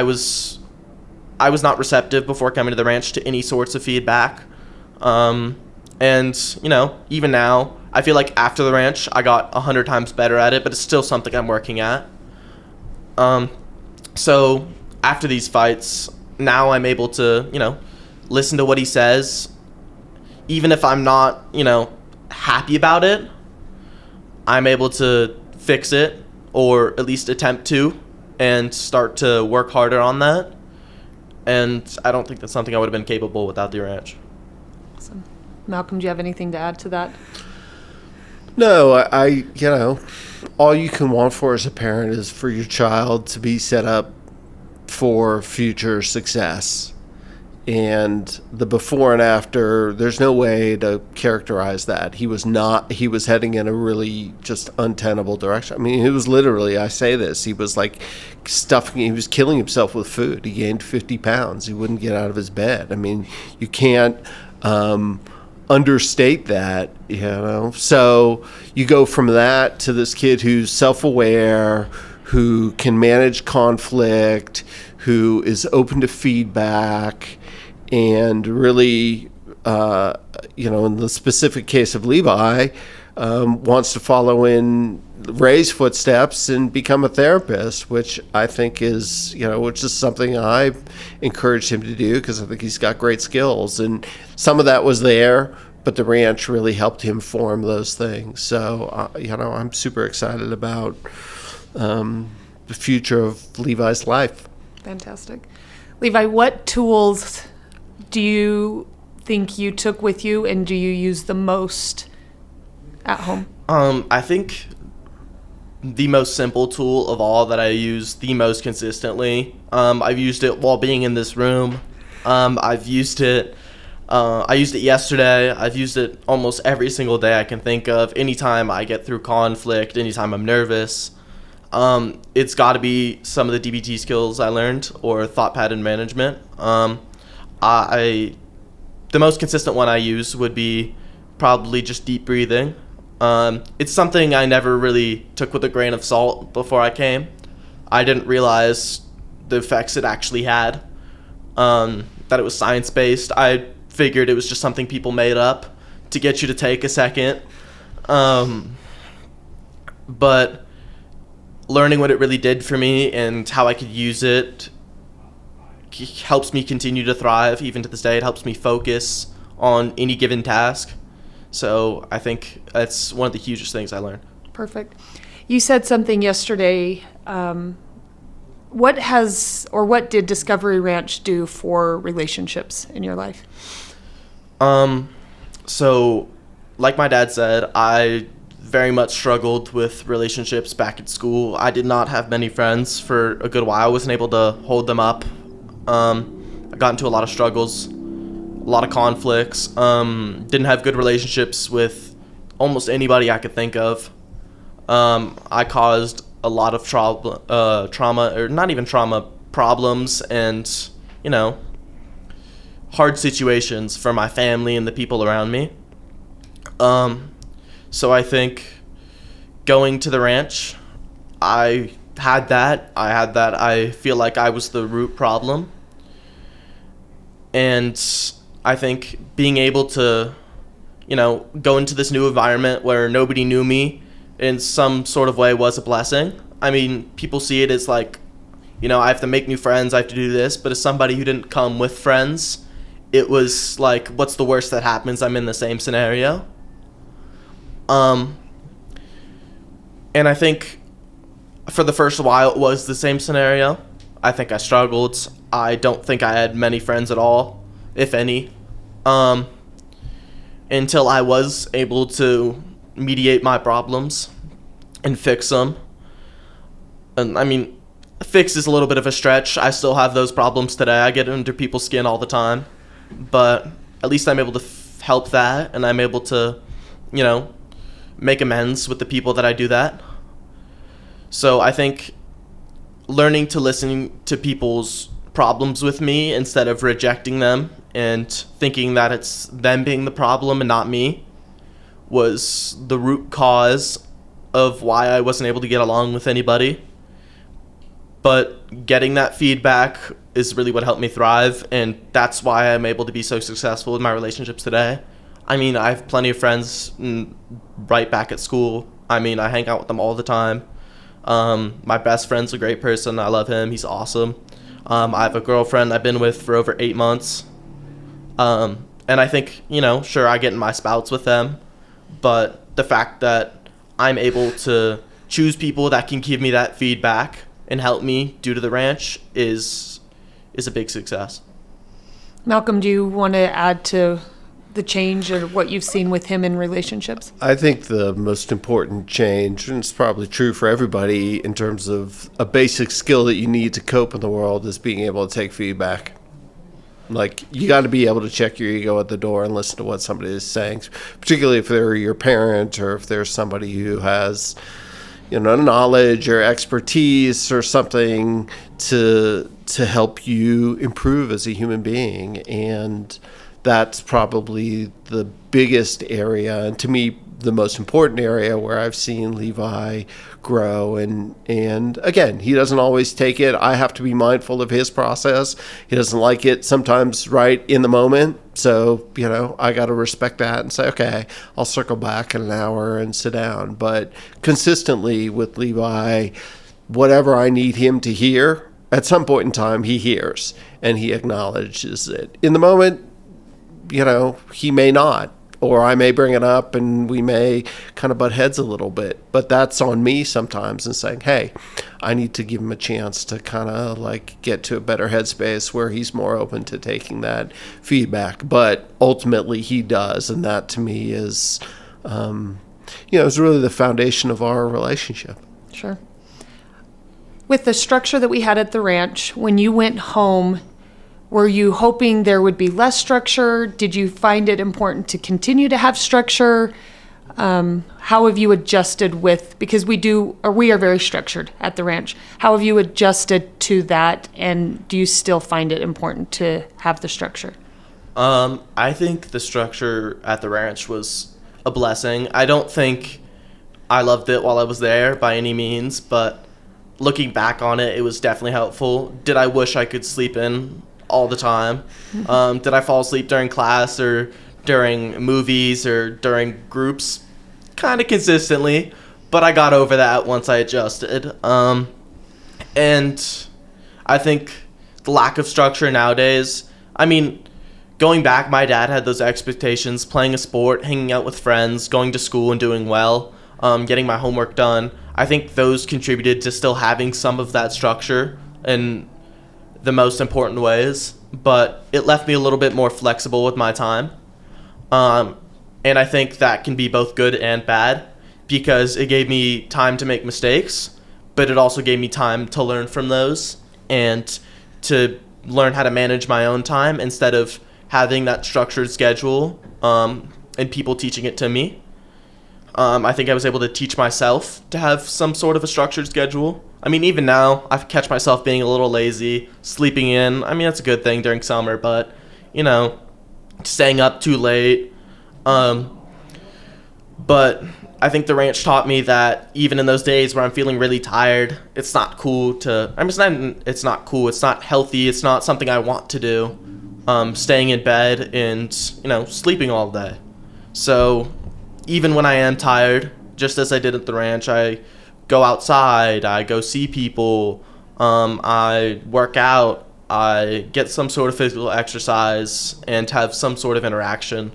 was not receptive before coming to the ranch to any sorts of feedback. Even now, I feel like after the ranch, I got 100 times better at it, but it's still something I'm working at. So after these fights, now I'm able to, listen to what he says. Even if I'm not, happy about it, I'm able to fix it, or at least attempt to, and start to work harder on that. And I don't think that's something I would have been capable without the ranch. Awesome. Malcolm, do you have anything to add to that? No, I all you can want for as a parent is for your child to be set up for future success. And the before and after, there's no way to characterize that. He was heading in a really just untenable direction. I mean, he was literally, I say this, he was he was killing himself with food. He gained 50 pounds. He wouldn't get out of his bed. I mean, you can't understate that, So you go from that to this kid who's self-aware, who can manage conflict, who is open to feedback, and really, in the specific case of Levi, wants to follow in Ray's footsteps and become a therapist, which I think is, which is something I encouraged him to do because I think he's got great skills. And some of that was there, but the ranch really helped him form those things. So, I'm super excited about the future of Levi's life. Fantastic. Levi, what tools do you think you took with you, and do you use the most at home? I think the most simple tool of all that I use the most consistently. I've used it while being in this room. I've used it I used it yesterday. I've used it almost every single day I can think of. Anytime I get through conflict, anytime I'm nervous. It's got to be some of the DBT skills I learned or thought pattern management. The most consistent one I use would be probably just deep breathing. It's something I never really took with a grain of salt before I came. I didn't realize the effects it actually had, that it was science-based. I figured it was just something people made up to get you to take a second. But learning what it really did for me and how I could use it helps me continue to thrive. Even to this day, it helps me focus on any given task. So I think that's one of the hugest things I learned. Perfect. You said something yesterday. What did Discovery Ranch do for relationships in your life? So like my dad said, I very much struggled with relationships back at school. I did not have many friends for a good while. I wasn't able to hold them up. I got into a lot of struggles, a lot of conflicts. Didn't have good relationships with almost anybody I could think of. I caused a lot of trauma, or not even trauma, problems and, hard situations for my family and the people around me. So I think going to the ranch, I had that. I feel like I was the root problem. And I think being able to, go into this new environment where nobody knew me in some sort of way was a blessing. I mean, people see it as like, I have to make new friends, I have to do this. But as somebody who didn't come with friends, it was like, what's the worst that happens? I'm in the same scenario. And I think for the first while it was the same scenario. I think I struggled. I don't think I had many friends at all, if any, until I was able to mediate my problems and fix them. And I mean, fix is a little bit of a stretch. I still have those problems today. I get under people's skin all the time, but at least I'm able to help that, and I'm able to, make amends with the people that I do that. So I think learning to listen to people's problems with me instead of rejecting them and thinking that it's them being the problem and not me was the root cause of why I wasn't able to get along with anybody. But getting that feedback is really what helped me thrive, and that's why I'm able to be so successful in my relationships today. I mean, I have plenty of friends right back at school. I mean, I hang out with them all the time. My best friend's a great person. I love him. He's awesome. I have a girlfriend I've been with for over 8 months. And I think, sure, I get in my spouts with them, but the fact that I'm able to choose people that can give me that feedback and help me due to the ranch is a big success. Malcolm, do you want to add to the change or what you've seen with him in relationships? I think the most important change, and it's probably true for everybody in terms of a basic skill that you need to cope in the world, is being able to take feedback. Like, you got to be able to check your ego at the door and listen to what somebody is saying, particularly if they're your parent or if there's somebody who has, knowledge or expertise or something to help you improve as a human being. And that's probably the biggest area, and to me, the most important area where I've seen Levi grow. And again, he doesn't always take it. I have to be mindful of his process. He doesn't like it sometimes right in the moment. So, I got to respect that and say, okay, I'll circle back in an hour and sit down. But consistently with Levi, whatever I need him to hear, at some point in time, he hears and he acknowledges it. In the moment, he may not, or I may bring it up and we may kind of butt heads a little bit, but that's on me sometimes in saying, hey, I need to give him a chance to kind of like get to a better headspace where he's more open to taking that feedback. But ultimately he does. And that to me is, is really the foundation of our relationship. Sure. With the structure that we had at the ranch, when you went home, Were you hoping there would be less structure? Did you find it important to continue to have structure? How have you adjusted because we are very structured at the ranch. How have you adjusted to that, and do you still find it important to have the structure? I think the structure at the ranch was a blessing. I don't think I loved it while I was there by any means, but looking back on it, it was definitely helpful. Did I wish I could sleep in all the time? Did I fall asleep during class or during movies or during groups? Kind of consistently, but I got over that once I adjusted. And I think the lack of structure nowadays, I mean, going back, my dad had those expectations, playing a sport, hanging out with friends, going to school and doing well, getting my homework done. I think those contributed to still having some of that structure in the most important ways, but it left me a little bit more flexible with my time. And I think that can be both good and bad because it gave me time to make mistakes, but it also gave me time to learn from those and to learn how to manage my own time instead of having that structured schedule and people teaching it to me. I think I was able to teach myself to have some sort of a structured schedule. I mean, even now, I catch myself being a little lazy, sleeping in. I mean, that's a good thing during summer, but, staying up too late. But I think the ranch taught me that even in those days where I'm feeling really tired, it's not cool it's not cool, it's not healthy, it's not something I want to do, staying in bed and, sleeping all day. So even when I am tired, just as I did at the ranch, I go outside, I go see people, I work out, I get some sort of physical exercise and have some sort of interaction.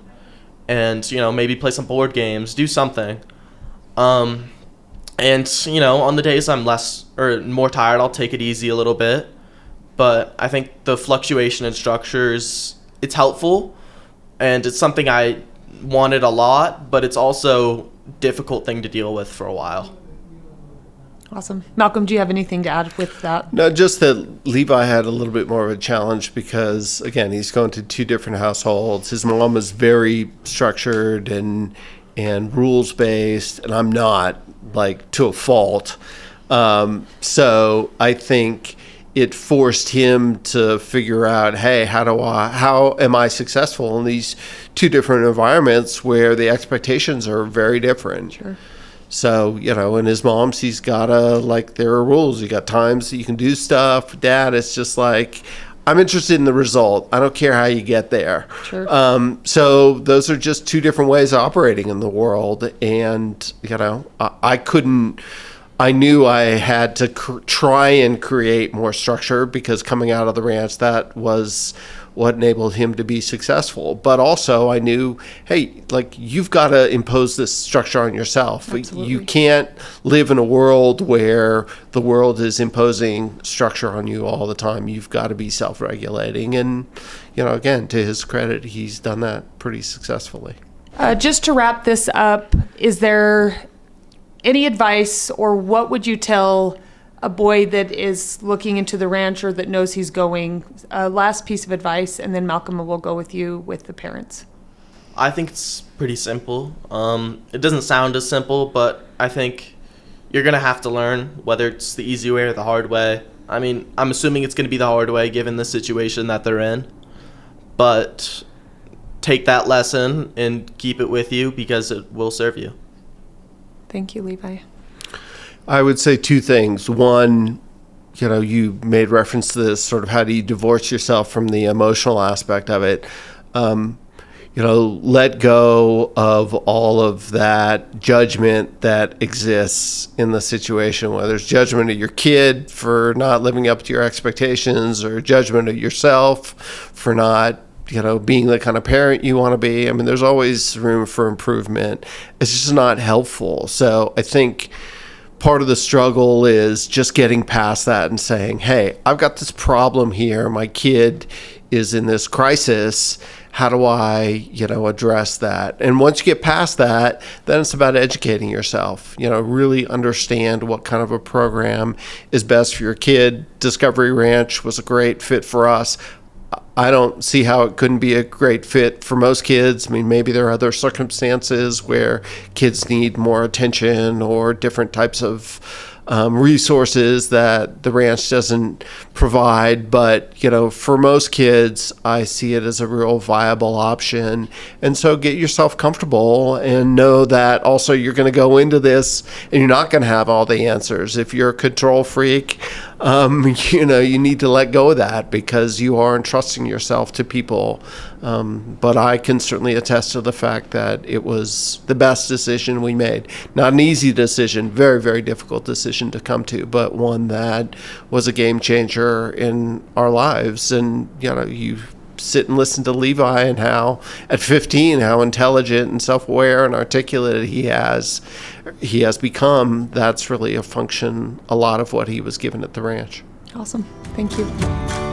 And, maybe play some board games, do something. And, on the days I'm less or more tired, I'll take it easy a little bit. But I think the fluctuation in structures, it's helpful. And it's something I wanted a lot, but it's also a difficult thing to deal with for a while. Awesome. Malcolm, do you have anything to add with that? No, just that Levi had a little bit more of a challenge because, again, he's going to two different households. His mom is very structured and rules-based, and I'm not, to a fault. So I think it forced him to figure out, hey, how am I successful in these two different environments where the expectations are very different? Sure. So, in his mom's, he's got there are rules. You got times that you can do stuff. Dad, it's just I'm interested in the result. I don't care how you get there. Sure. So those are just two different ways of operating in the world. And, I knew I had to try and create more structure because coming out of the ranch, that was what enabled him to be successful. But also I knew, hey, you've got to impose this structure on yourself. Absolutely. You can't live in a world where the world is imposing structure on you all the time. You've got to be self-regulating. And, again, to his credit, he's done that pretty successfully. Just to wrap this up, is there any advice or what would you tell a boy that is looking into the ranch or that knows he's going? Last piece of advice, and then Malcolm will go with you with the parents. I think it's pretty simple. It doesn't sound as simple, but I think you're going to have to learn, whether it's the easy way or the hard way. I mean, I'm assuming it's going to be the hard way given the situation that they're in. But take that lesson and keep it with you because it will serve you. Thank you, Levi. I would say two things. One, you made reference to this sort of how do you divorce yourself from the emotional aspect of it. Let go of all of that judgment that exists in the situation, whether it's judgment of your kid for not living up to your expectations or judgment of yourself for not being the kind of parent you want to be. I mean, there's always room for improvement. It's just not helpful. So I think part of the struggle is just getting past that and saying, hey, I've got this problem here. My kid is in this crisis. How do I, address that? And once you get past that, then it's about educating yourself, really understand what kind of a program is best for your kid. Discovery Ranch was a great fit for us. I don't see how it couldn't be a great fit for most kids. I mean, maybe there are other circumstances where kids need more attention or different types of resources that the ranch doesn't provide. But, for most kids, I see it as a real viable option. And so get yourself comfortable and know that also you're going to go into this and you're not going to have all the answers. If you're a control freak, you need to let go of that because you are entrusting yourself to people. But I can certainly attest to the fact that it was the best decision we made. Not an easy decision, very, very difficult decision to come to, but one that was a game changer in our lives. And, you sit and listen to Levi and how at 15, how intelligent and self-aware and articulate he has become. That's really a lot of what he was given at the ranch. Awesome. Thank you.